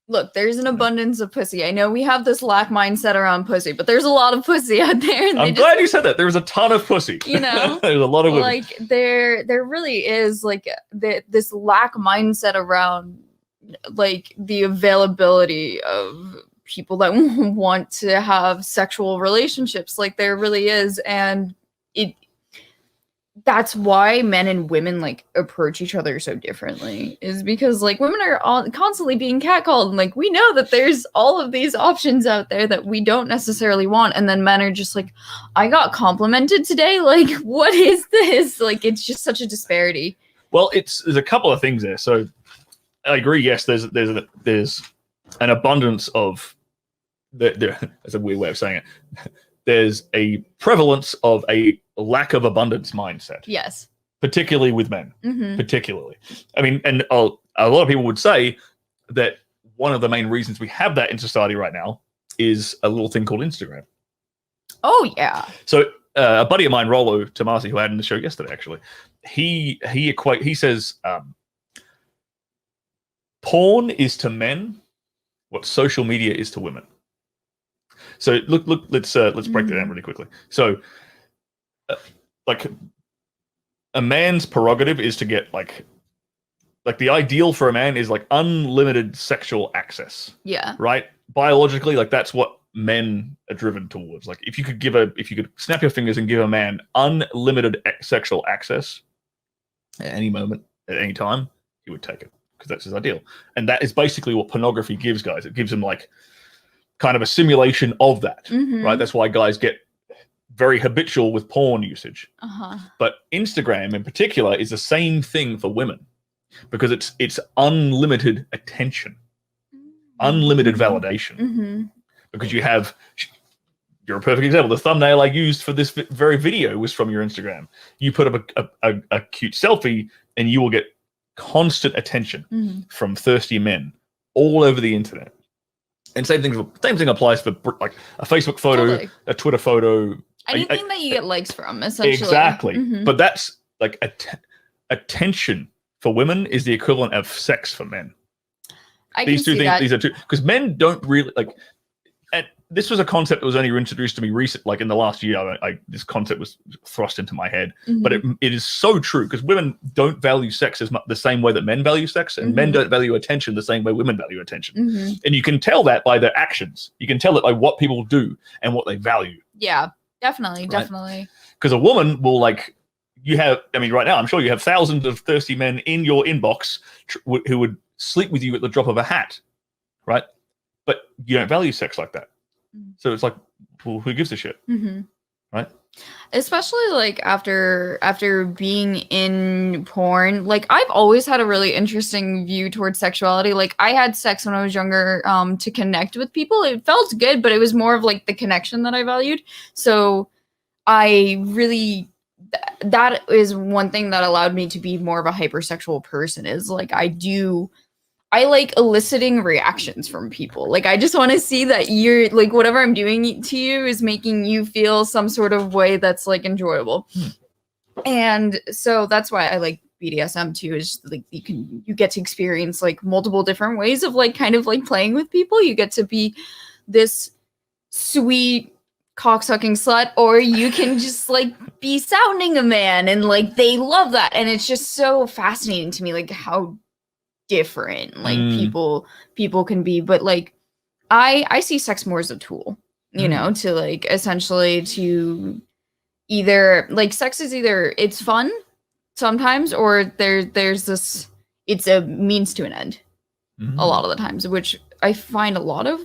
look, there's an abundance of pussy. I know we have this lack mindset around pussy, but there's a lot of pussy out there. I'm glad you said that. There was a ton of pussy. You know, there's a lot of women. Like there really is like this lack mindset around like the availability of people that want to have sexual relationships. Like there really is, and that's why men and women like approach each other so differently, is because like women are all constantly being catcalled, and like we know that there's all of these options out there that we don't necessarily want, and then men are just like, I got complimented today, like what is this? Like it's just such a disparity. Well, there's a couple of things there. So I agree, yes, there's an abundance of that's a weird way of saying it. There's a prevalence of a lack of abundance mindset. Yes. Particularly with men. Particularly. I mean, and a lot of people would say that one of the main reasons we have that in society right now is a little thing called Instagram. Oh, yeah. So a buddy of mine, Rollo Tomasi, who I had in the show yesterday, actually, he says porn is to men what social media is to women. So look, let's break that down really quickly. So, like, a man's prerogative is to get like the ideal for a man is like unlimited sexual access. Yeah. Right. Biologically, like that's what men are driven towards. Like, if you could snap your fingers and give a man unlimited sexual access at any moment, at any time, he would take it because that's his ideal. And that is basically what pornography gives guys. It gives them like kind of a simulation of that, right? That's why guys get very habitual with porn usage. But Instagram in particular is the same thing for women because it's unlimited attention, unlimited validation. Because you're a perfect example. The thumbnail I used for this very video was from your Instagram. You put up a cute selfie and you will get constant attention from thirsty men all over the internet. And same thing applies for like a Facebook photo, a Twitter photo, anything that you get likes from, essentially. Exactly. But that's like attention for women is the equivalent of sex for men. These two things, these are two, because men don't really like. And this was a concept that was only introduced to me like in the last year. This concept was thrust into my head, but it is so true because women don't value sex as much the same way that men value sex, and men don't value attention the same way women value attention. And you can tell that by their actions. You can tell it by what people do and what they value. Yeah, definitely. Because a woman will like. Right now, I'm sure you have thousands of thirsty men in your inbox who would sleep with you at the drop of a hat, right? But you don't value sex like that. So it's like, well, who gives a shit? Right? Especially like after being in porn, like I've always had a really interesting view towards sexuality. Like I had sex when I was younger to connect with people. It felt good, but it was more of like the connection that I valued. So I really... that is one thing that allowed me to be more of a hypersexual person, is like I like eliciting reactions from people. Like, I just want to see that you're like, whatever I'm doing to you is making you feel some sort of way that's like enjoyable. And so that's why I like BDSM too, is like you get to experience like multiple different ways of like kind of like playing with people. You get to be this sweet cocksucking slut, or you can just like be sounding a man, and like they love that. And it's just so fascinating to me, like how different like people can be. But like I see sex more as a tool, you know, to like essentially to either like sex is either it's fun sometimes, or there's this, it's a means to an end a lot of the times, which I find a lot of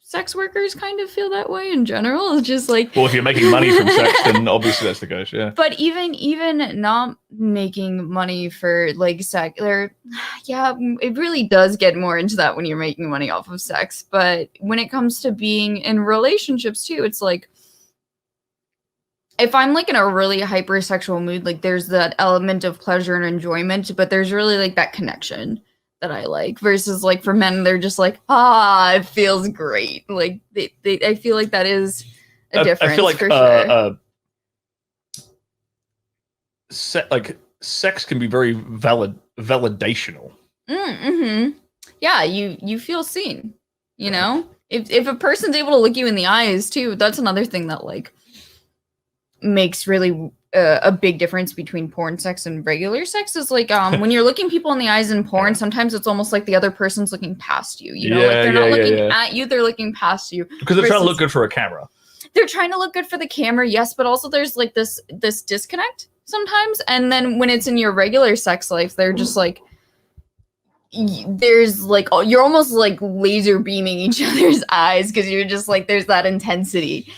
sex workers kind of feel that way in general. It's just like, well, if you're making money from sex, then obviously that's the case, yeah. But even not making money for like sex, it really does get more into that when you're making money off of sex. But when it comes to being in relationships too, it's like, if I'm like in a really hypersexual mood, like there's that element of pleasure and enjoyment, but there's really like that connection that I like, versus like for men, they're just like, it feels great. Like I feel like that is a difference. I feel like for sure. Sex can be very validational. yeah, you feel seen, you know? If a person's able to look you in the eyes too, that's another thing that like makes really a big difference between porn sex and regular sex is like when you're looking people in the eyes in porn, sometimes it's almost like the other person's looking past you, you know, like they're not looking at you, they're looking past you because they're trying to look good for a camera. They're trying to look good for the camera, yes, but also there's like this disconnect sometimes, and then when it's in your regular sex life, they're just like there's like you're almost like laser beaming each other's eyes because you're just like there's that intensity,